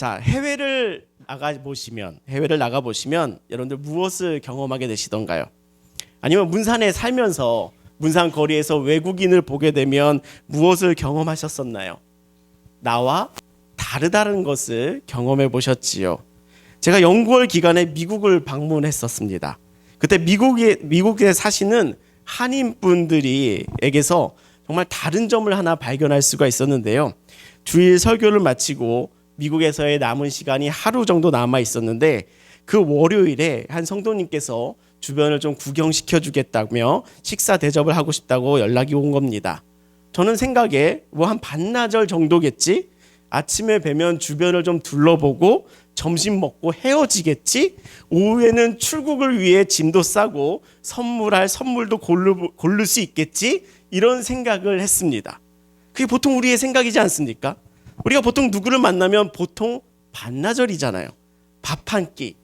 자, 해외를 나가 보시면 여러분들 무엇을 경험하게 되시던가요? 아니면 문산에 살면서 문산 거리에서 외국인을 보게 되면 무엇을 경험하셨었나요? 나와 다르다는 것을 경험해 보셨지요. 제가 연구월 기간에 미국을 방문했었습니다. 그때 미국에 사시는 한인 분들이에게서 정말 다른 점을 하나 발견할 수가 있었는데요. 주일 설교를 마치고 미국에서의 남은 시간이 하루 정도 남아 있었는데 그 월요일에 한 성도님께서 주변을 좀 구경시켜 주겠다며 식사 대접을 하고 싶다고 연락이 온 겁니다. 저는 생각에 뭐 한 반나절 정도겠지? 아침에 뵈면 주변을 좀 둘러보고 점심 먹고 헤어지겠지? 오후에는 출국을 위해 짐도 싸고 선물할 선물도 고를 수 있겠지? 이런 생각을 했습니다. 그게 보통 우리의 생각이지 않습니까? 우리가 보통 누구를 만나면 보통 반나절이잖아요. 밥 한 끼,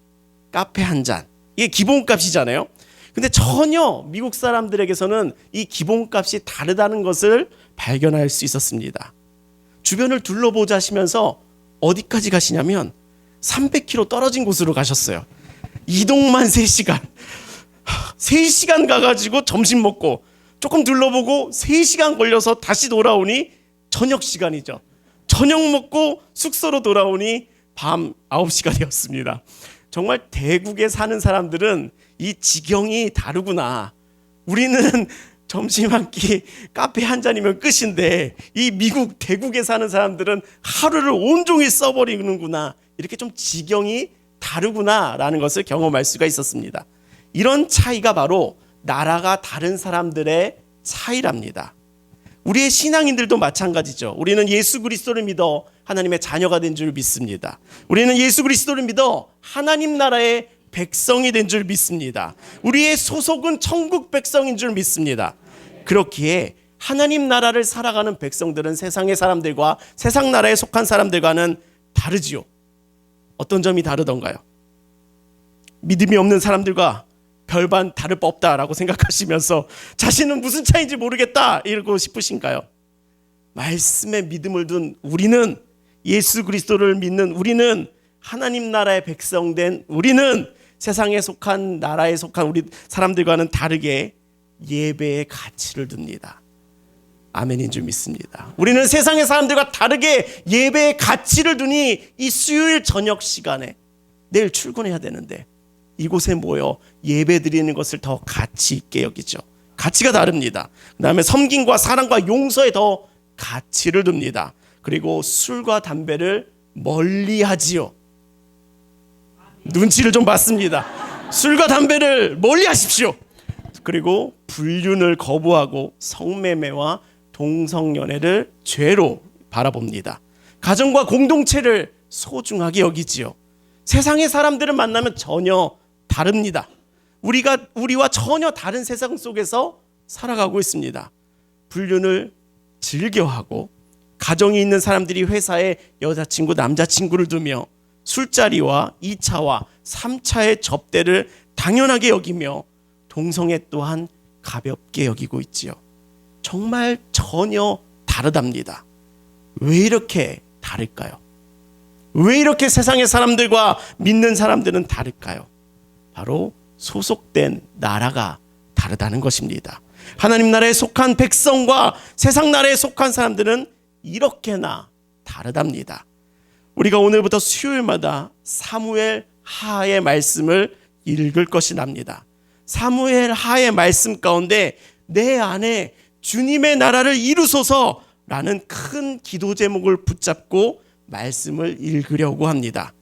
카페 한 잔. 이게 기본값이잖아요. 근데 전혀 미국 사람들에게서는 이 기본값이 다르다는 것을 발견할 수 있었습니다. 주변을 둘러보자 하시면서 어디까지 가시냐면 300km 떨어진 곳으로 가셨어요. 이동만 3시간. 3시간 가가지고 점심 먹고 조금 둘러보고 3시간 걸려서 다시 돌아오니 저녁 시간이죠. 저녁 먹고 숙소로 돌아오니 밤 9시간이었습니다. 정말 대국에 사는 사람들은 이 지경이 다르구나. 우리는 점심 한 끼 카페 한 잔이면 끝인데 이 미국 대국에 사는 사람들은 하루를 온종일 써버리는구나. 이렇게 좀 지경이 다르구나라는 것을 경험할 수가 있었습니다. 이런 차이가 바로 나라가 다른 사람들의 차이랍니다. 우리의 신앙인들도 마찬가지죠. 우리는 예수 그리스도를 믿어 하나님의 자녀가 된 줄 믿습니다. 우리는 예수 그리스도를 믿어 하나님 나라의 백성이 된 줄 믿습니다. 우리의 소속은 천국 백성인 줄 믿습니다. 그렇기에 하나님 나라를 살아가는 백성들은 세상의 사람들과 세상 나라에 속한 사람들과는 다르지요. 어떤 점이 다르던가요? 믿음이 없는 사람들과 별반 다를 바 없다라고 생각하시면서 자신은 무슨 차이인지 모르겠다 이러고 싶으신가요? 말씀에 믿음을 둔 우리는, 예수 그리스도를 믿는 우리는, 하나님 나라의 백성된 우리는 세상에 속한 나라에 속한 우리 사람들과는 다르게 예배의 가치를 둡니다. 아멘인 줄 믿습니다. 우리는 세상의 사람들과 다르게 예배의 가치를 두니 이 수요일 저녁 시간에 내일 출근해야 되는데 이곳에 모여 예배 드리는 것을 더 가치 있게 여기죠. 가치가 다릅니다. 그 다음에 섬김과 사랑과 용서에 더 가치를 둡니다. 그리고 술과 담배를 멀리 하지요. 눈치를 좀 봤습니다. 술과 담배를 멀리 하십시오. 그리고 불륜을 거부하고 성매매와 동성연애를 죄로 바라봅니다. 가정과 공동체를 소중하게 여기지요. 세상의 사람들을 만나면 전혀 다릅니다. 우리와 전혀 다른 세상 속에서 살아가고 있습니다. 불륜을 즐겨하고 가정이 있는 사람들이 회사에 여자친구, 남자친구를 두며 술자리와 2차와 3차의 접대를 당연하게 여기며 동성애 또한 가볍게 여기고 있지요. 정말 전혀 다르답니다. 왜 이렇게 다를까요? 왜 이렇게 세상의 사람들과 믿는 사람들은 다를까요? 바로 소속된 나라가 다르다는 것입니다. 하나님 나라에 속한 백성과 세상 나라에 속한 사람들은 이렇게나 다르답니다. 우리가 오늘부터 수요일마다 사무엘 하의 말씀을 읽을 것이랍니다. 사무엘 하의 말씀 가운데 내 안에 주님의 나라를 이루소서라는 큰 기도 제목을 붙잡고 말씀을 읽으려고 합니다.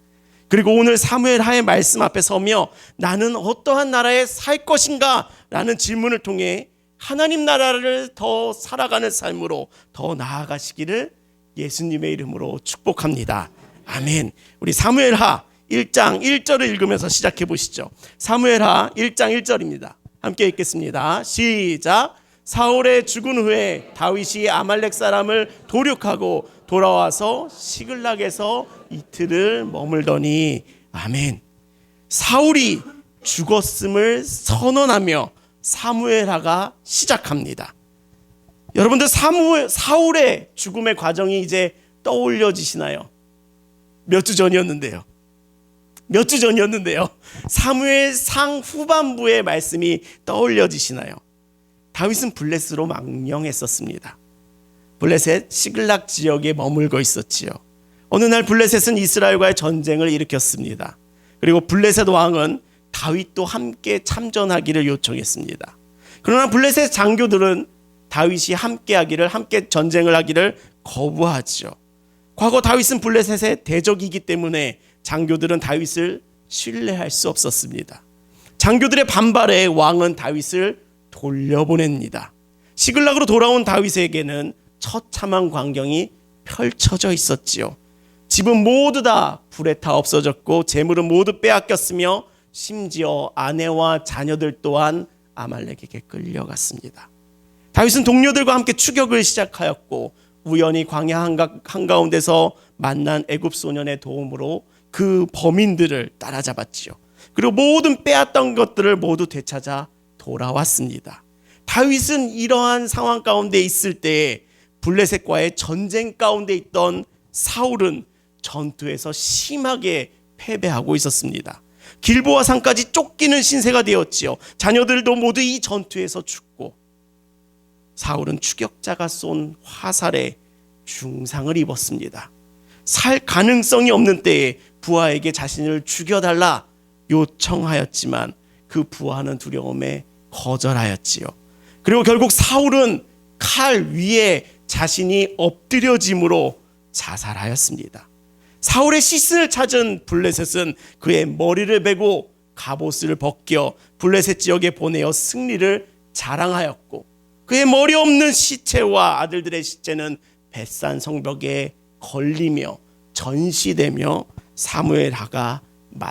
그리고 오늘 사무엘 하의 말씀 앞에 서며 나는 어떠한 나라에 살 것인가 라는 질문을 통해 하나님 나라를 더 살아가는 삶으로 더 나아가시기를 예수님의 이름으로 축복합니다. 아멘. 우리 사무엘하 1장 1절을 읽으면서 시작해 보시죠. 사무엘하 1장 1절입니다. 함께 읽겠습니다. 시작. 사울의 죽은 후에 다윗이 아말렉 사람을 도륙하고 돌아와서 시글락에서 이틀을 머물더니 아멘. 사울이 죽었음을 선언하며 사무엘하가 시작합니다. 여러분들 사울의 죽음의 과정이 이제 떠올려지시나요? 몇 주 전이었는데요. 몇 주 전이었는데요. 사무엘상 후반부의 말씀이 떠올려지시나요? 다윗은 블레셋으로 망령했었습니다. 블레셋 시글락 지역에 머물고 있었지요. 어느 날 블레셋은 이스라엘과의 전쟁을 일으켰습니다. 그리고 블레셋 왕은 다윗도 함께 참전하기를 요청했습니다. 그러나 블레셋 장교들은 다윗이 함께 전쟁을 하기를 거부하죠. 과거 다윗은 블레셋의 대적이기 때문에 장교들은 다윗을 신뢰할 수 없었습니다. 장교들의 반발에 왕은 다윗을 돌려보냅니다. 시글락으로 돌아온 다윗에게는 처참한 광경이 펼쳐져 있었지요. 집은 모두 다 불에 타 없어졌고 재물은 모두 빼앗겼으며 심지어 아내와 자녀들 또한 아말렉에게 끌려갔습니다. 다윗은 동료들과 함께 추격을 시작하였고 우연히 광야 한가운데서 만난 애굽 소년의 도움으로 그 범인들을 따라잡았지요. 그리고 모든 빼앗던 것들을 모두 되찾아 돌아왔습니다. 다윗은 이러한 상황 가운데 있을 때에 블레셋과의 전쟁 가운데 있던 사울은 전투에서 심하게 패배하고 있었습니다. 길보아 산까지 쫓기는 신세가 되었지요. 자녀들도 모두 이 전투에서 죽고 사울은 추격자가 쏜 화살에 중상을 입었습니다. 살 가능성이 없는 때에 부하에게 자신을 죽여달라 요청하였지만 그 부하는 두려움에 거절하였지요. 그리고 결국 사울은 칼 위에 자신이 엎드려짐으로 자살하였습니다. 사울의 시신을 찾은 블레셋은 그의 머리를 베고 갑옷을 벗겨 블레셋 지역에 보내어 승리를 자랑하였고 그의 머리 없는 시체와 아들들의 시체는 벳산 성벽에 걸리며 전시되며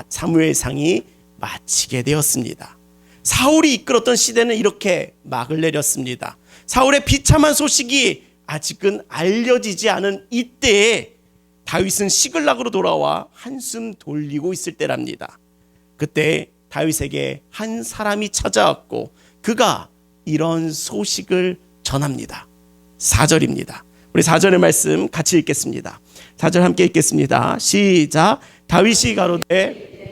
사무엘상이 마치게 되었습니다. 사울이 이끌었던 시대는 이렇게 막을 내렸습니다. 사울의 비참한 소식이 아직은 알려지지 않은 이때에 다윗은 시글락으로 돌아와 한숨 돌리고 있을 때랍니다. 그때 다윗에게 한 사람이 찾아왔고 그가 이런 소식을 전합니다. 4절입니다. 우리 4절의 말씀 같이 읽겠습니다. 4절 함께 읽겠습니다. 시작. 다윗이 가로되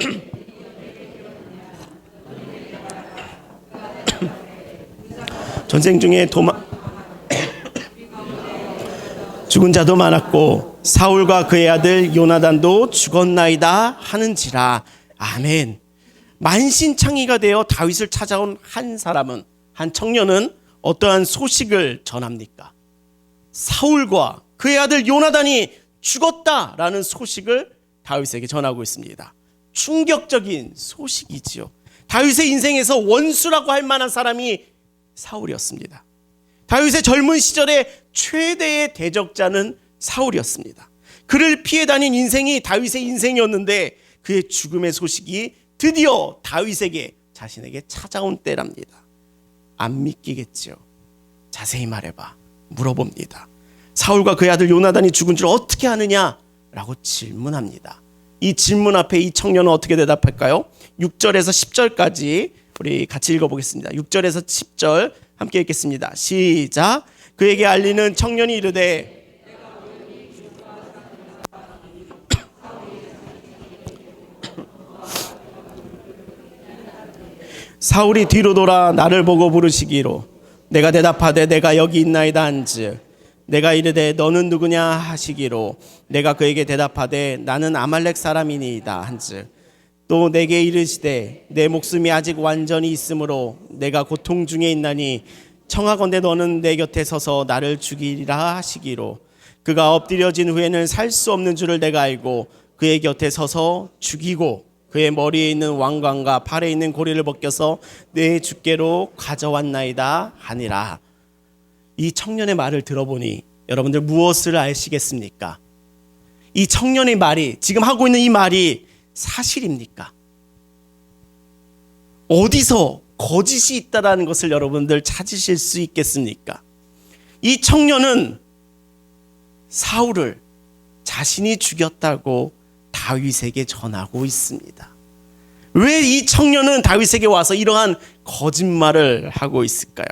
전쟁 중에 죽은 자도 많았고 사울과 그의 아들 요나단도 죽었나이다 하는지라. 아멘. 만신창이가 되어 다윗을 찾아온 한 사람은, 한 청년은 어떠한 소식을 전합니까? 사울과 그의 아들 요나단이 죽었다라는 소식을 다윗에게 전하고 있습니다. 충격적인 소식이지요. 다윗의 인생에서 원수라고 할 만한 사람이 사울이었습니다. 다윗의 젊은 시절의 최대의 대적자는 사울이었습니다. 그를 피해 다닌 인생이 다윗의 인생이었는데 그의 죽음의 소식이 드디어 다윗에게, 자신에게 찾아온 때랍니다. 안 믿기겠죠. 자세히 말해봐. 물어봅니다. 사울과 그의 아들 요나단이 죽은 줄 어떻게 아느냐라고 질문합니다. 이 질문 앞에 이 청년은 어떻게 대답할까요? 6절에서 10절까지 우리 같이 읽어보겠습니다. 6절에서 10절 함께 읽겠습니다. 시작. 그에게 알리는 청년이 이르되 사울이 뒤로 돌아 나를 보고 부르시기로 내가 대답하되 내가 여기 있나이다 한즉 내가 이르되 너는 누구냐 하시기로 내가 그에게 대답하되 나는 아말렉 사람이니이다 한즉 또 내게 이르시되 내 목숨이 아직 완전히 있으므로 내가 고통 중에 있나니 청하건대 너는 내 곁에 서서 나를 죽이리라 하시기로 그가 엎드려진 후에는 살 수 없는 줄을 내가 알고 그의 곁에 서서 죽이고 그의 머리에 있는 왕관과 팔에 있는 고리를 벗겨서 내 주께로 가져왔나이다 하니라. 이 청년의 말을 들어보니 여러분들 무엇을 아시겠습니까? 이 청년의 말이, 지금 하고 있는 이 말이 사실입니까? 어디서 거짓이 있다라는 것을 여러분들 찾으실 수 있겠습니까? 이 청년은 사울을 자신이 죽였다고 다윗에게 전하고 있습니다. 왜 이 청년은 다윗에게 와서 이러한 거짓말을 하고 있을까요?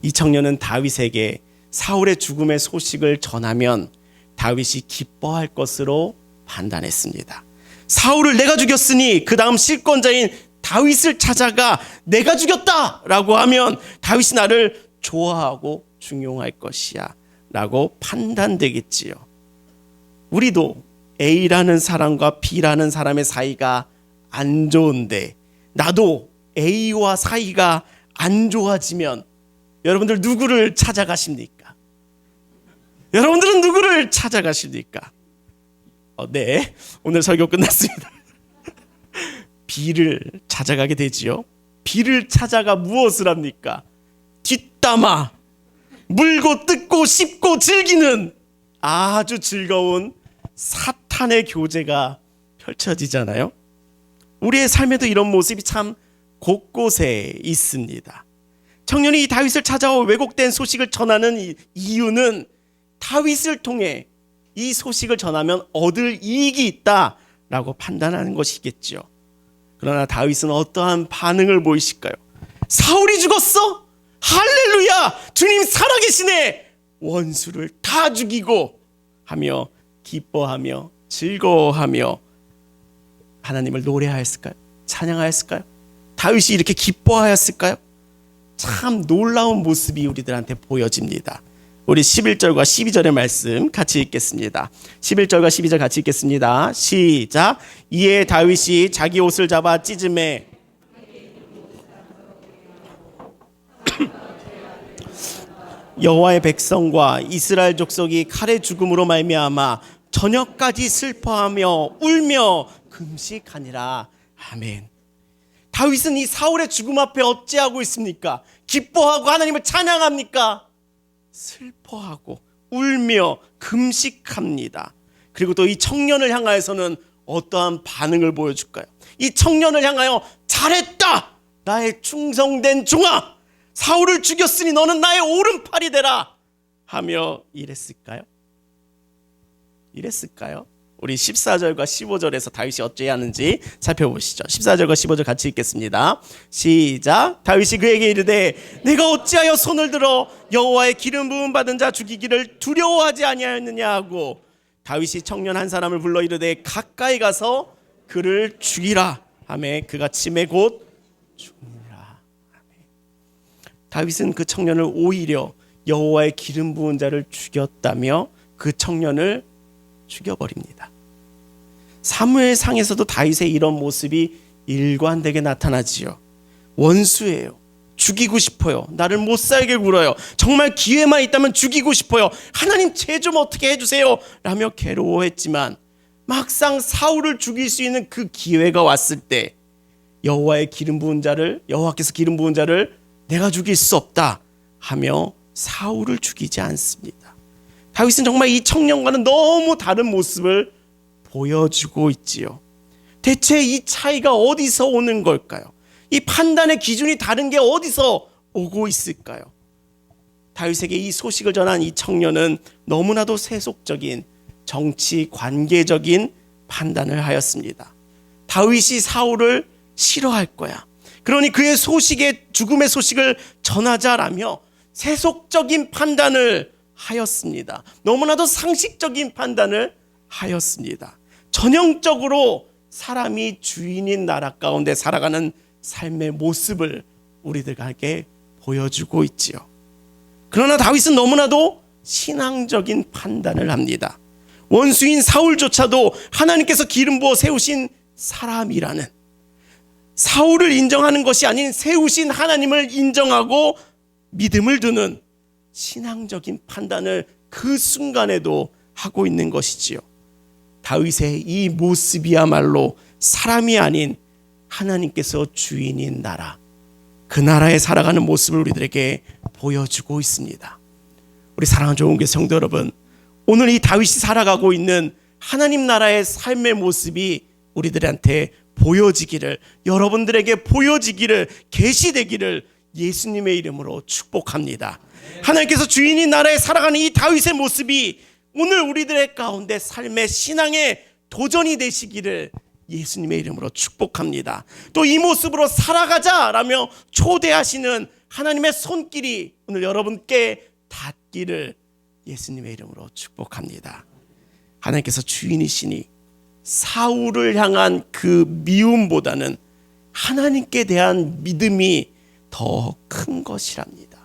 이 청년은 다윗에게 사울의 죽음의 소식을 전하면 다윗이 기뻐할 것으로 판단했습니다. 사울을 내가 죽였으니 그 다음 실권자인 다윗을 찾아가 내가 죽였다라고 하면 다윗이 나를 좋아하고 중용할 것이야 라고 판단되겠지요. 우리도 A라는 사람과 B라는 사람의 사이가 안 좋은데 나도 A와 사이가 안 좋아지면 여러분들 누구를 찾아가십니까? 여러분들은 누구를 찾아가십니까? 네, 오늘 설교 끝났습니다. B를 찾아가게 되지요. B를 찾아가 무엇을 합니까? 뒷담화, 물고 뜯고 씹고 즐기는 아주 즐거운 사탄의 교제가 펼쳐지잖아요. 우리의 삶에도 이런 모습이 참 곳곳에 있습니다. 청년이 이 다윗을 찾아와 왜곡된 소식을 전하는 이유는 다윗을 통해 이 소식을 전하면 얻을 이익이 있다라고 판단하는 것이겠죠. 그러나 다윗은 어떠한 반응을 보이실까요? 사울이 죽었어? 할렐루야! 주님 살아계시네! 원수를 다 죽이고 하며 기뻐하며 즐거워하며 하나님을 노래하였을까요? 찬양하였을까요? 다윗이 이렇게 기뻐하였을까요? 참 놀라운 모습이 우리들한테 보여집니다. 우리 11절과 12절의 말씀 같이 읽겠습니다. 11절과 12절 같이 읽겠습니다. 시작. 이에 다윗이 자기 옷을 잡아 찢음에 여호와의 백성과 이스라엘 족속이 칼의 죽음으로 말미암아 저녁까지 슬퍼하며 울며 금식하니라. 아멘. 다윗은 이 사울의 죽음 앞에 어찌하고 있습니까? 기뻐하고 하나님을 찬양합니까? 슬퍼하고 울며 금식합니다. 그리고 또 이 청년을 향하여서는 어떠한 반응을 보여줄까요? 이 청년을 향하여 잘했다! 나의 충성된 종아! 사울을 죽였으니 너는 나의 오른팔이 되라! 하며 이랬을까요? 이랬을까요? 우리 14절과 15절에서 다윗이 어찌하는지 살펴보시죠. 14절과 15절 같이 읽겠습니다. 시작. 다윗이 그에게 이르되 내가 어찌하여 손을 들어 여호와의 기름 부음 받은 자 죽이기를 두려워하지 아니하였느냐 하고 다윗이 청년 한 사람을 불러 이르되 가까이 가서 그를 죽이라 하매 그가 치매 곧 죽니라. 다윗은 그 청년을 오히려 여호와의 기름 부은 자를 죽였다며 그 청년을 죽여버립니다. 사무엘상에서도 다윗의 이런 모습이 일관되게 나타나지요. 원수예요. 죽이고 싶어요. 나를 못 살게 굴어요. 정말 기회만 있다면 죽이고 싶어요. 하나님 죄 좀 어떻게 해주세요 라며 괴로워했지만 막상 사울을 죽일 수 있는 그 기회가 왔을 때 여호와께서 기름 부은 자를 내가 죽일 수 없다 하며 사울을 죽이지 않습니다. 다윗은 정말 이 청년과는 너무 다른 모습을 보여주고 있지요. 대체 이 차이가 어디서 오는 걸까요? 이 판단의 기준이 다른 게 어디서 오고 있을까요? 다윗에게 이 소식을 전한 이 청년은 너무나도 세속적인 정치 관계적인 판단을 하였습니다. 다윗이 사울을 싫어할 거야. 그러니 그의 죽음의 소식을 전하자라며 세속적인 판단을 하였습니다. 너무나도 상식적인 판단을 하였습니다. 전형적으로 사람이 주인인 나라 가운데 살아가는 삶의 모습을 우리들에게 보여주고 있지요. 그러나 다윗은 너무나도 신앙적인 판단을 합니다. 원수인 사울조차도 하나님께서 기름 부어 세우신 사람이라는, 사울을 인정하는 것이 아닌 세우신 하나님을 인정하고 믿음을 두는 신앙적인 판단을 그 순간에도 하고 있는 것이지요. 다윗의 이 모습이야말로 사람이 아닌 하나님께서 주인인 나라, 그 나라에 살아가는 모습을 우리들에게 보여주고 있습니다. 우리 사랑하는 좋은 성도 여러분, 오늘 이 다윗이 살아가고 있는 하나님 나라의 삶의 모습이 우리들한테 보여지기를, 여러분들에게 보여지기를, 계시되기를 예수님의 이름으로 축복합니다. 하나님께서 주인인 나라에 살아가는 이 다윗의 모습이 오늘 우리들의 가운데 삶의 신앙의 도전이 되시기를 예수님의 이름으로 축복합니다. 또 이 모습으로 살아가자라며 초대하시는 하나님의 손길이 오늘 여러분께 닿기를 예수님의 이름으로 축복합니다. 하나님께서 주인이시니 사울을 향한 그 미움보다는 하나님께 대한 믿음이 더 큰 것이랍니다.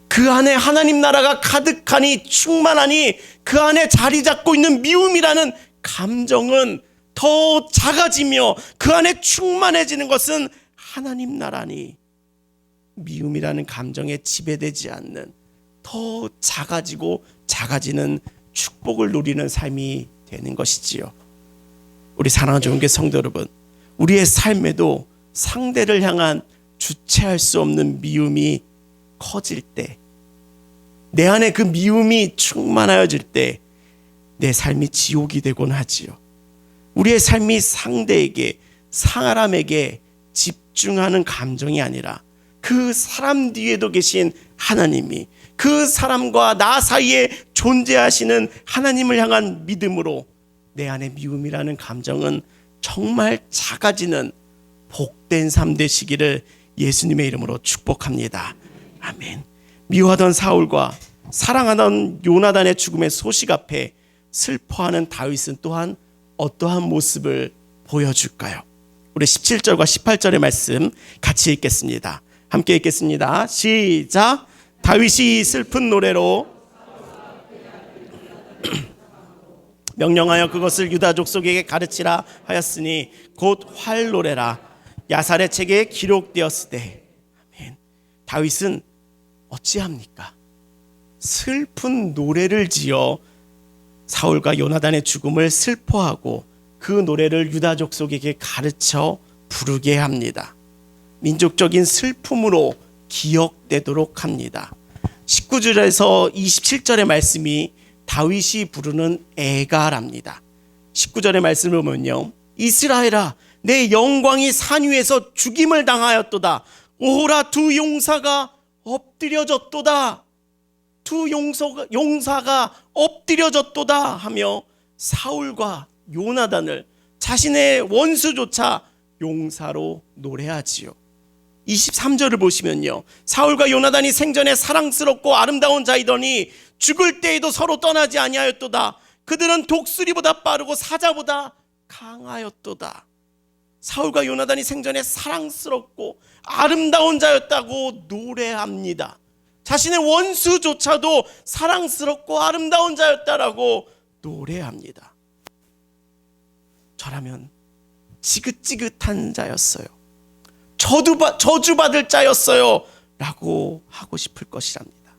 그 안에 하나님 나라가 가득하니 충만하니 그 안에 자리 잡고 있는 미움이라는 감정은 더 작아지며 그 안에 충만해지는 것은 하나님 나라니 미움이라는 감정에 지배되지 않는 더 작아지고 작아지는 축복을 누리는 삶이 되는 것이지요. 우리 사랑하는 좋은 성도 여러분, 우리의 삶에도 상대를 향한 주체할 수 없는 미움이 커질 때, 내 안에 그 미움이 충만하여질 때 내 삶이 지옥이 되곤 하지요. 우리의 삶이 상대에게, 사람에게 집중하는 감정이 아니라 그 사람 뒤에도 계신 하나님이, 그 사람과 나 사이에 존재하시는 하나님을 향한 믿음으로 내 안에 미움이라는 감정은 정말 작아지는 복된 삶 되시기를 예수님의 이름으로 축복합니다. 아멘. 미워하던 사울과 사랑하던 요나단의 죽음의 소식 앞에 슬퍼하는 다윗은 또한 어떠한 모습을 보여줄까요? 우리 17절과 18절의 말씀 같이 읽겠습니다. 함께 읽겠습니다. 시작. 다윗이 슬픈 노래로 명령하여 그것을 유다 족속에게 가르치라 하였으니 곧 활 노래라. 야살의 책에 기록되었으되. 아멘. 다윗은 어찌합니까? 슬픈 노래를 지어 사울과 요나단의 죽음을 슬퍼하고 그 노래를 유다 족속에게 가르쳐 부르게 합니다. 민족적인 슬픔으로 기억되도록 합니다. 19절에서 27절의 말씀이 다윗이 부르는 애가랍니다. 19절의 말씀을 보면요, 이스라엘아, 내 영광이 산 위에서 죽임을 당하였도다. 오호라, 두 용사가 엎드려졌도다. 두 용사가 엎드려졌도다 하며 사울과 요나단을 자신의 원수조차 용사로 노래하지요. 23절을 보시면요, 사울과 요나단이 생전에 사랑스럽고 아름다운 자이더니 죽을 때에도 서로 떠나지 아니하였도다. 그들은 독수리보다 빠르고 사자보다 강하였도다. 사울과 요나단이 생전에 사랑스럽고 아름다운 자였다고 노래합니다. 자신의 원수조차도 사랑스럽고 아름다운 자였다라고 노래합니다. 저라면 지긋지긋한 자였어요. 저주받을 자였어요 라고 하고 싶을 것이랍니다.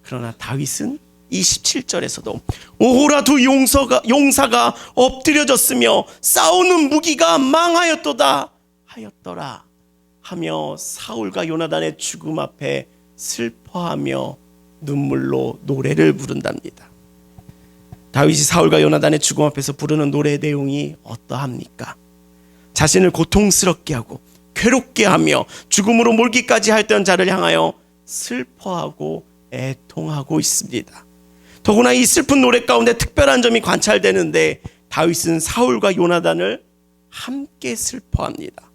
그러나 다윗은 27절에서도 오호라, 두 용사가 엎드려졌으며 싸우는 무기가 망하였도다 하였더라 하며 사울과 요나단의 죽음 앞에 슬퍼하며 눈물로 노래를 부른답니다. 다윗이 사울과 요나단의 죽음 앞에서 부르는 노래의 내용이 어떠합니까? 자신을 고통스럽게 하고 괴롭게 하며 죽음으로 몰기까지 하였던 자를 향하여 슬퍼하고 애통하고 있습니다. 더구나 이 슬픈 노래 가운데 특별한 점이 관찰되는데 다윗은 사울과 요나단을 함께 슬퍼합니다.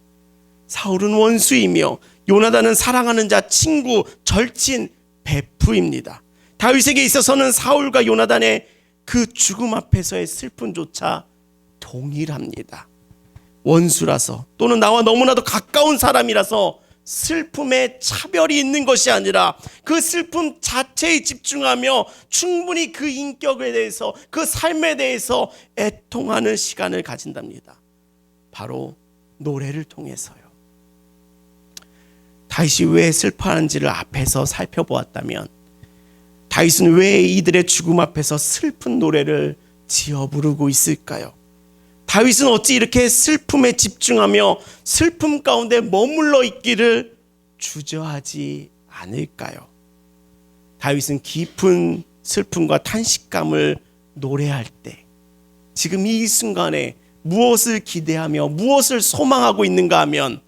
사울은 원수이며 요나단은 사랑하는 자, 친구, 절친, 베프입니다. 다윗에게 있어서는 사울과 요나단의 그 죽음 앞에서의 슬픔조차 동일합니다. 원수라서 또는 나와 너무나도 가까운 사람이라서 슬픔에 차별이 있는 것이 아니라 그 슬픔 자체에 집중하며 충분히 그 인격에 대해서, 그 삶에 대해서 애통하는 시간을 가진답니다. 바로 노래를 통해서요. 다윗이 왜 슬퍼하는지를 앞에서 살펴보았다면 다윗은 왜 이들의 죽음 앞에서 슬픈 노래를 지어 부르고 있을까요? 다윗은 어찌 이렇게 슬픔에 집중하며 슬픔 가운데 머물러 있기를 주저하지 않을까요? 다윗은 깊은 슬픔과 탄식감을 노래할 때 지금 이 순간에 무엇을 기대하며 무엇을 소망하고 있는가 하면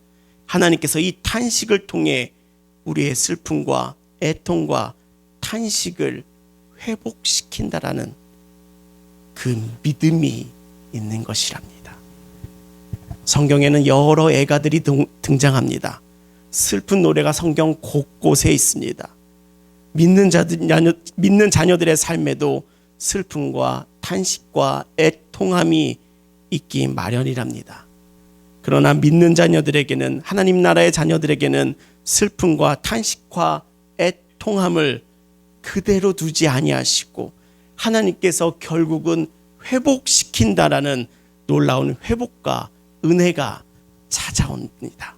하나님께서 이 탄식을 통해 우리의 슬픔과 애통과 탄식을 회복시킨다라는 그 믿음이 있는 것이랍니다. 성경에는 여러 애가들이 등장합니다. 슬픈 노래가 성경 곳곳에 있습니다. 믿는 자녀들의 삶에도 슬픔과 탄식과 애통함이 있기 마련이랍니다. 그러나 믿는 자녀들에게는, 하나님 나라의 자녀들에게는 슬픔과 탄식과 애통함을 그대로 두지 아니하시고 하나님께서 결국은 회복시킨다라는 놀라운 회복과 은혜가 찾아옵니다.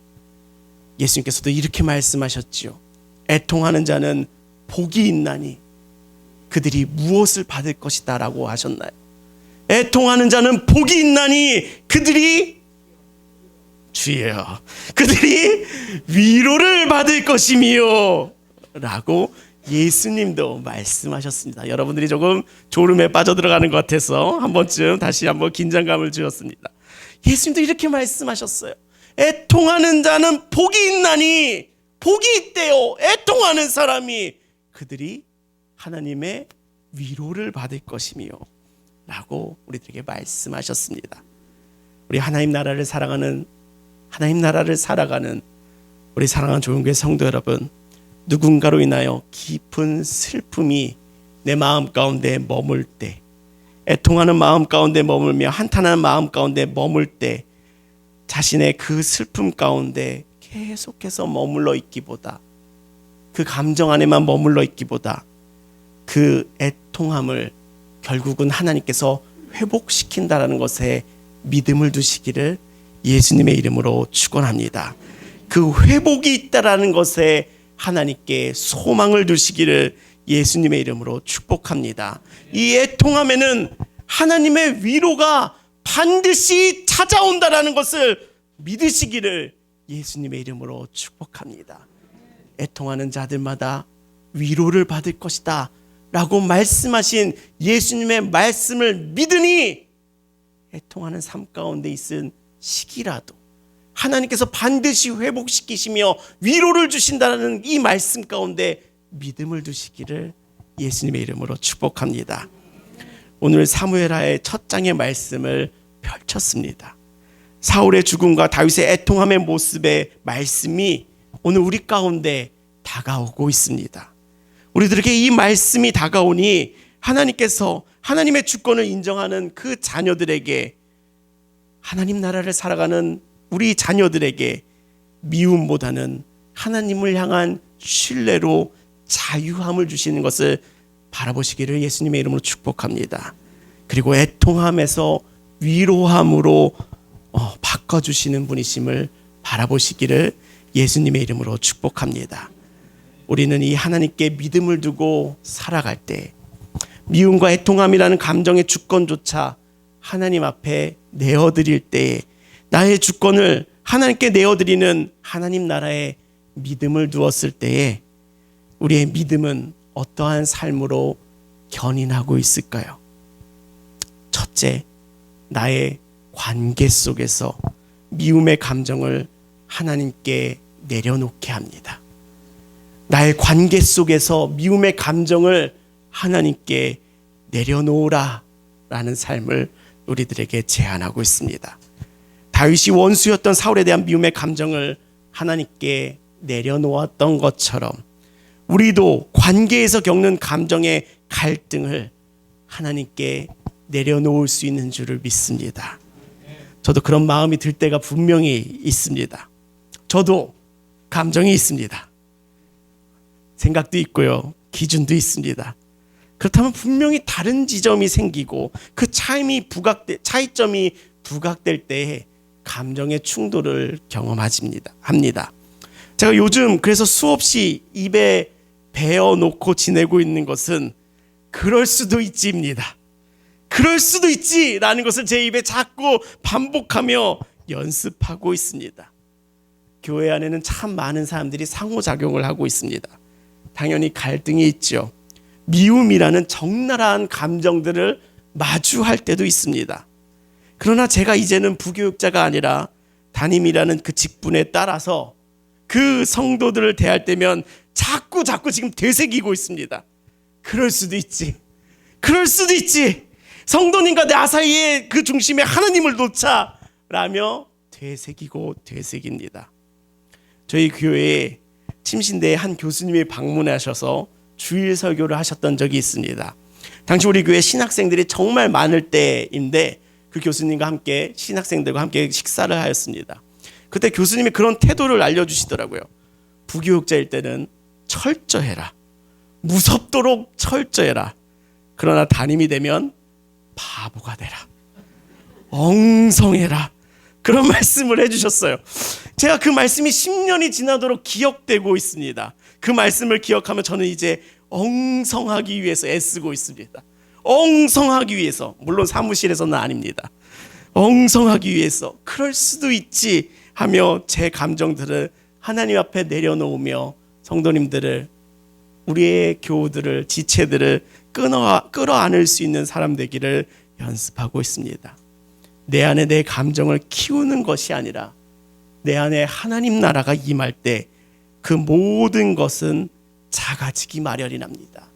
예수님께서도 이렇게 말씀하셨지요. 애통하는 자는 복이 있나니 그들이 무엇을 받을 것이다 라고 하셨나요? 애통하는 자는 복이 있나니 그들이 주여 그들이 위로를 받을 것이미요 라고 예수님도 말씀하셨습니다. 여러분들이 조금 졸음에 빠져들어가는 것 같아서 한 번쯤 다시 한번 긴장감을 주었습니다. 예수님도 이렇게 말씀하셨어요. 애통하는 자는 복이 있나니, 복이 있대요. 애통하는 사람이 그들이 하나님의 위로를 받을 것이며 라고 우리들에게 말씀하셨습니다. 우리 하나님 나라를 살아가는 우리 사랑하는 조용교회 성도 여러분, 누군가로 인하여 깊은 슬픔이 내 마음 가운데 머물 때, 애통하는 마음 가운데 머물며 한탄하는 마음 가운데 머물 때, 자신의 그 슬픔 가운데 계속해서 머물러 있기보다, 그 감정 안에만 머물러 있기보다 그 애통함을 결국은 하나님께서 회복시킨다라는 것에 믿음을 두시기를 예수님의 이름으로 축원합니다. 그 회복이 있다라는 것에 하나님께 소망을 두시기를 예수님의 이름으로 축복합니다. 이 애통함에는 하나님의 위로가 반드시 찾아온다라는 것을 믿으시기를 예수님의 이름으로 축복합니다. 애통하는 자들마다 위로를 받을 것이다 라고 말씀하신 예수님의 말씀을 믿으니 애통하는 삶 가운데 있은 시기라도 하나님께서 반드시 회복시키시며 위로를 주신다는 이 말씀 가운데 믿음을 두시기를 예수님의 이름으로 축복합니다. 오늘 사무엘하의 첫 장의 말씀을 펼쳤습니다. 사울의 죽음과 다윗의 애통함의 모습의 말씀이 오늘 우리 가운데 다가오고 있습니다. 우리들에게 이 말씀이 다가오니 하나님께서 하나님의 주권을 인정하는 그 자녀들에게, 하나님 나라를 살아가는 우리 자녀들에게 미움보다는 하나님을 향한 신뢰로 자유함을 주시는 것을 바라보시기를 예수님의 이름으로 축복합니다. 그리고 애통함에서 위로함으로 바꿔주시는 분이심을 바라보시기를 예수님의 이름으로 축복합니다. 우리는 이 하나님께 믿음을 두고 살아갈 때 미움과 애통함이라는 감정의 주권조차 하나님 앞에 내어드릴 때, 나의 주권을 하나님께 내어드리는 하나님 나라에 믿음을 두었을 때에 우리의 믿음은 어떠한 삶으로 견인하고 있을까요? 첫째, 나의 관계 속에서 미움의 감정을 하나님께 내려놓게 합니다. 나의 관계 속에서 미움의 감정을 하나님께 내려놓으라 라는 삶을 우리들에게 제안하고 있습니다. 다윗이 원수였던 사울에 대한 미움의 감정을 하나님께 내려놓았던 것처럼 우리도 관계에서 겪는 감정의 갈등을 하나님께 내려놓을 수 있는 줄을 믿습니다. 저도 그런 마음이 들 때가 분명히 있습니다. 저도 감정이 있습니다. 생각도 있고요. 기준도 있습니다. 그렇다면 분명히 다른 지점이 생기고 그 차이점이 부각될 때에 감정의 충돌을 합니다. 제가 요즘 그래서 수없이 입에 베어놓고 지내고 있는 것은 그럴 수도 있지입니다. 그럴 수도 있지라는 것을 제 입에 자꾸 반복하며 연습하고 있습니다. 교회 안에는 참 많은 사람들이 상호작용을 하고 있습니다. 당연히 갈등이 있죠. 미움이라는 적나라한 감정들을 마주할 때도 있습니다. 그러나 제가 이제는 부교육자가 아니라 담임이라는 그 직분에 따라서 그 성도들을 대할 때면 자꾸 지금 되새기고 있습니다. 그럴 수도 있지. 성도님과 나 사이에 그 중심에 하나님을 놓자 라며 되새깁니다. 저희 교회에 침신대에 한 교수님이 방문하셔서 주일 설교를 하셨던 적이 있습니다. 당시 우리 교회 신학생들이 정말 많을 때인데 그 교수님과 함께 신학생들과 함께 식사를 하였습니다. 그때 교수님이 그런 태도를 알려주시더라고요. 부교육자일 때는 철저해라. 무섭도록 철저해라. 그러나 담임이 되면 바보가 되라. 엉성해라. 그런 말씀을 해주셨어요. 제가 그 말씀이 10년이 지나도록 기억되고 있습니다. 그 말씀을 기억하면 저는 이제 엉성하기 위해서 애쓰고 있습니다. 엉성하기 위해서, 물론 사무실에서는 아닙니다. 엉성하기 위해서 그럴 수도 있지 하며 제 감정들을 하나님 앞에 내려놓으며 성도님들을, 우리의 교우들을, 지체들을 끌어안을 수 있는 사람 되기를 연습하고 있습니다. 내 안에 내 감정을 키우는 것이 아니라 내 안에 하나님 나라가 임할 때 그 모든 것은 작아지기 마련이랍니다.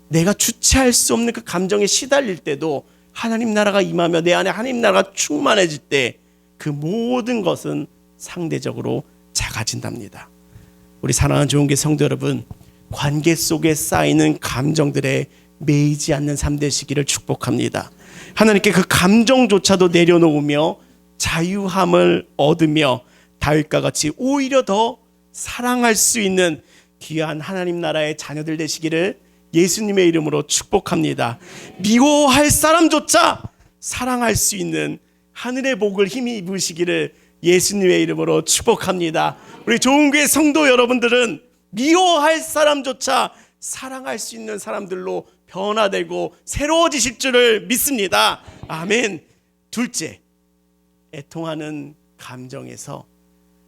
내가 주체할 수 없는 그 감정에 시달릴 때도 하나님 나라가 임하며 내 안에 하나님 나라가 충만해질 때 그 모든 것은 상대적으로 작아진답니다. 우리 사랑하는 좋은교회 성도 여러분, 관계 속에 쌓이는 감정들에 매이지 않는 삶 되시기를 축복합니다. 하나님께 그 감정조차도 내려놓으며 자유함을 얻으며 다윗과 같이 오히려 더 사랑할 수 있는 귀한 하나님 나라의 자녀들 되시기를 예수님의 이름으로 축복합니다. 미워할 사람조차 사랑할 수 있는 하늘의 복을 힘이 입으시기를 예수님의 이름으로 축복합니다. 우리 좋은교회 성도 여러분들은 미워할 사람조차 사랑할 수 있는 사람들로 변화되고 새로워지실 줄을 믿습니다. 아멘. 둘째, 애통하는 감정에서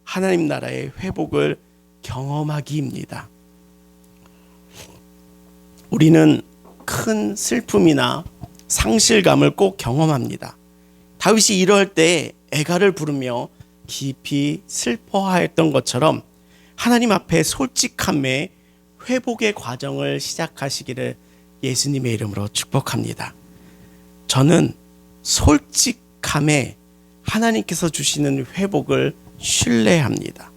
하나님 나라의 회복을 경험하기입니다. 우리는 큰 슬픔이나 상실감을 꼭 경험합니다. 다윗이 이럴 때 애가를 부르며 깊이 슬퍼하였던 것처럼 하나님 앞에 솔직함에 회복의 과정을 시작하시기를 예수님의 이름으로 축복합니다. 저는 솔직함에 하나님께서 주시는 회복을 신뢰합니다.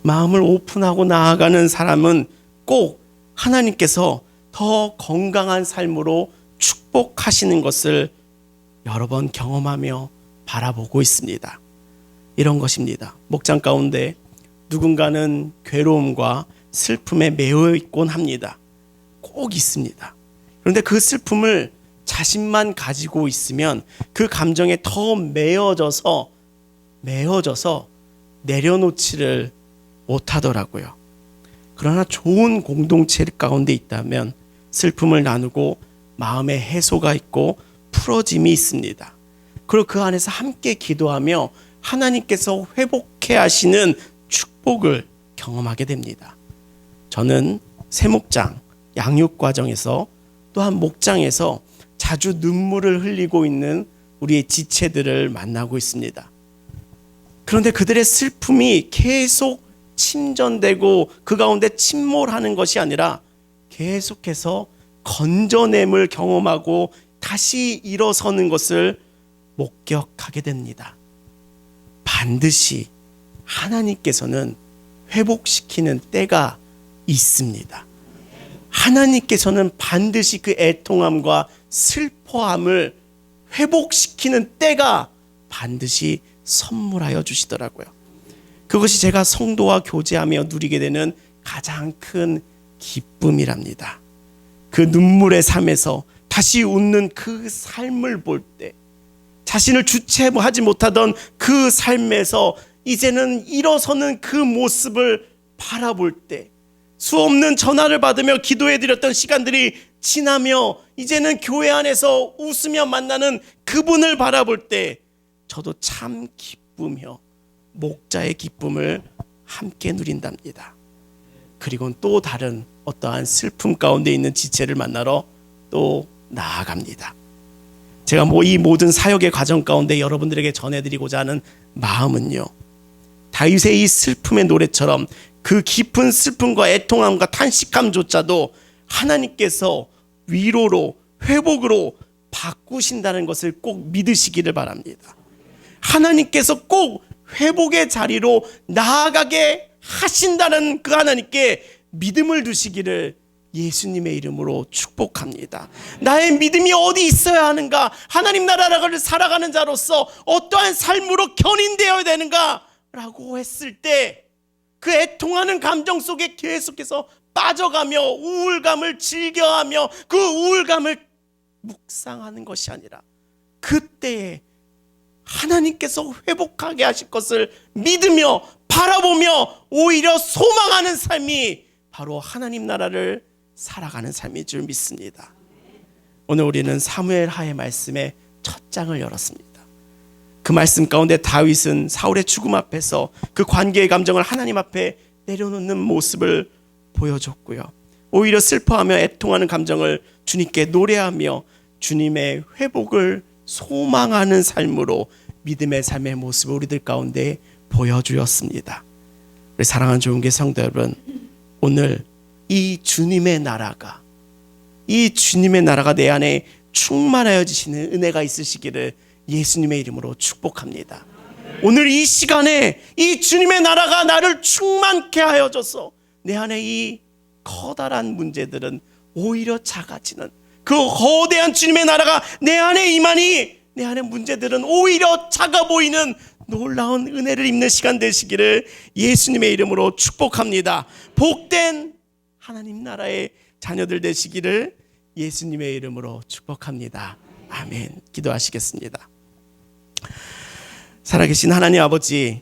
마음을 오픈하고 나아가는 사람은 꼭 하나님께서 더 건강한 삶으로 축복하시는 것을 여러 번 경험하며 바라보고 있습니다. 이런 것입니다. 목장 가운데 누군가는 괴로움과 슬픔에 매여 있곤 합니다. 꼭 있습니다. 그런데 그 슬픔을 자신만 가지고 있으면 그 감정에 더 매여져서 내려놓지를 못하더라고요. 그러나 좋은 공동체 가운데 있다면 슬픔을 나누고 마음의 해소가 있고 풀어짐이 있습니다. 그리고 그 안에서 함께 기도하며 하나님께서 회복해 하시는 축복을 경험하게 됩니다. 저는 세목장, 양육 과정에서 또한 목장에서 자주 눈물을 흘리고 있는 우리의 지체들을 만나고 있습니다. 그런데 그들의 슬픔이 계속 침전되고 그 가운데 침몰하는 것이 아니라 계속해서 건져냄을 경험하고 다시 일어서는 것을 목격하게 됩니다. 반드시 하나님께서는 회복시키는 때가 있습니다. 하나님께서는 반드시 그 애통함과 슬퍼함을 회복시키는 때가 반드시 선물하여 주시더라고요. 그것이 제가 성도와 교제하며 누리게 되는 가장 큰 기쁨이랍니다. 그 눈물의 삶에서 다시 웃는 그 삶을 볼 때, 자신을 주체하지 못하던 그 삶에서 이제는 일어서는 그 모습을 바라볼 때, 수없는 전화를 받으며 기도해드렸던 시간들이 지나며 이제는 교회 안에서 웃으며 만나는 그분을 바라볼 때 저도 참 기쁘며 목자의 기쁨을 함께 누린답니다. 그리고 또 다른 어떠한 슬픔 가운데 있는 지체를 만나러 또 나아갑니다. 제가 이 모든 사역의 과정 가운데 여러분들에게 전해드리고자 하는 마음은요, 다윗의 이 슬픔의 노래처럼 그 깊은 슬픔과 애통함과 탄식함조차도 하나님께서 위로로 회복으로 바꾸신다는 것을 꼭 믿으시기를 바랍니다. 하나님께서 꼭 회복의 자리로 나아가게 하신다는 그 하나님께 믿음을 두시기를 예수님의 이름으로 축복합니다. 나의 믿음이 어디 있어야 하는가? 하나님 나라를 살아가는 자로서 어떠한 삶으로 견인되어야 되는가? 라고 했을 때 그 애통하는 감정 속에 계속해서 빠져가며 우울감을 즐겨하며 그 우울감을 묵상하는 것이 아니라 그때에 하나님께서 회복하게 하실 것을 믿으며 바라보며 오히려 소망하는 삶이 바로 하나님 나라를 살아가는 삶인 줄 믿습니다. 오늘 우리는 사무엘 하의 말씀의 첫 장을 열었습니다. 그 말씀 가운데 다윗은 사울의 죽음 앞에서 그 관계의 감정을 하나님 앞에 내려놓는 모습을 보여줬고요. 오히려 슬퍼하며 애통하는 감정을 주님께 노래하며 주님의 회복을 소망하는 삶으로 믿음의 삶의 모습을 우리들 가운데 보여주었습니다. 우리 사랑하는 좋은교회 성도 여러분, 오늘 이 주님의 나라가 내 안에 충만하여지시는 은혜가 있으시기를 예수님의 이름으로 축복합니다. 오늘 이 시간에 이 주님의 나라가 나를 충만케 하여줘서 내 안에 이 커다란 문제들은 오히려 작아지는, 그 거대한 주님의 나라가 내 안에 임하니 내 안에 문제들은 오히려 작아 보이는 놀라운 은혜를 입는 시간 되시기를 예수님의 이름으로 축복합니다. 복된 하나님 나라의 자녀들 되시기를 예수님의 이름으로 축복합니다. 아멘. 기도하시겠습니다. 살아계신 하나님 아버지,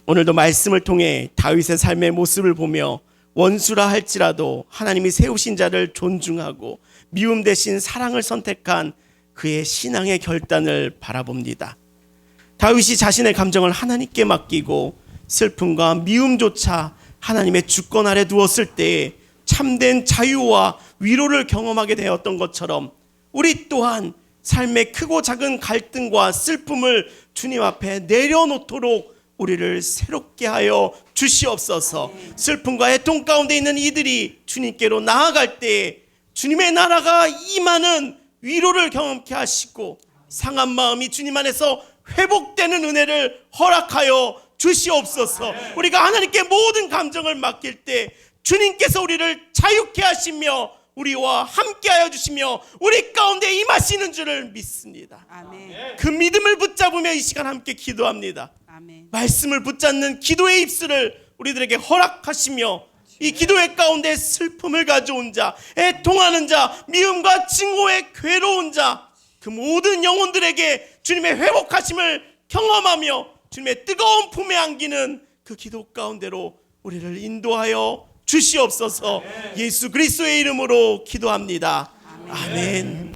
오늘도 말씀을 통해 다윗의 삶의 모습을 보며 원수라 할지라도 하나님이 세우신 자를 존중하고 미움 대신 사랑을 선택한 그의 신앙의 결단을 바라봅니다. 다윗이 자신의 감정을 하나님께 맡기고 슬픔과 미움조차 하나님의 주권 아래 두었을 때에 참된 자유와 위로를 경험하게 되었던 것처럼 우리 또한 삶의 크고 작은 갈등과 슬픔을 주님 앞에 내려놓도록 우리를 새롭게 하여 주시옵소서. 슬픔과 애통 가운데 있는 이들이 주님께로 나아갈 때 주님의 나라가 임하는 위로를 경험케 하시고 상한 마음이 주님 안에서 회복되는 은혜를 허락하여 주시옵소서. 우리가 하나님께 모든 감정을 맡길 때 주님께서 우리를 자유케 하시며 우리와 함께하여 주시며 우리 가운데 임하시는 줄을 믿습니다. 아멘. 그 믿음을 붙잡으며 이 시간 함께 기도합니다. 아멘. 말씀을 붙잡는 기도의 입술을 우리들에게 허락하시며 이 기도의 가운데 슬픔을 가져온 자, 애통하는 자, 미움과 증오에 괴로운 자, 그 모든 영혼들에게 주님의 회복하심을 경험하며 주님의 뜨거운 품에 안기는 그 기도 가운데로 우리를 인도하여 주시옵소서. 예수 그리스도의 이름으로 기도합니다. 아멘.